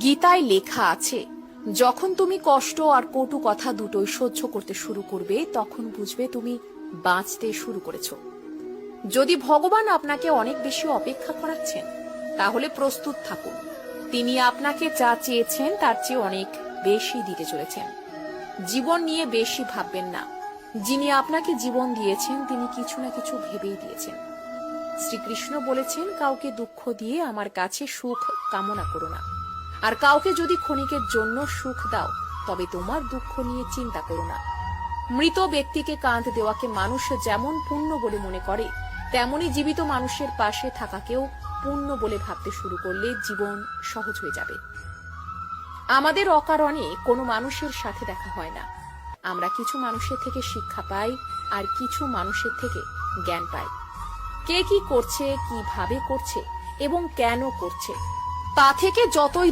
গীতায় লেখা আছে, যখন তুমি কষ্ট আর কটু কথা দুটোই সহ্য করতে শুরু করবে তখন বুঝবে তুমি বাঁচতে শুরু করেছো। যদি ভগবান আপনাকে অনেক বেশি অপেক্ষা করাচ্ছেন তাহলে প্রস্তুত থাকুন, তিনি আপনাকে যা চেয়েছেন তার চেয়ে অনেক বেশি দিতে চলেছেন। জীবন নিয়ে বেশি ভাববেন না, যিনি আপনাকে জীবন দিয়েছেন তিনি কিছু না কিছু ভেবেই দিয়েছেন। শ্রীকৃষ্ণ বলেছেন, কাউকে দুঃখ দিয়ে আমার কাছে সুখ কামনা করো না, আর কাউকে যদি ক্ষণিকের জন্য সুখ দাও তবে তোমার দুঃখ নিয়ে চিন্তা করো না। মৃত ব্যক্তিকে কাঁধ দেওয়াকে মানুষ যেমন পুণ্য বলে মনে করে, তেমনি জীবিত মানুষের পাশে থাকাকেও পুণ্য বলে ভাবতে শুরু করলে জীবন সহজ হয়ে যাবে। আমাদের অকারণে কোনো মানুষের সাথে দেখা হয় না। আমরা কিছু মানুষের থেকে শিক্ষা পাই আর কিছু মানুষের থেকে জ্ঞান পাই। কে কি করছে, কিভাবে করছে এবং কেন করছে তা থেকে যতই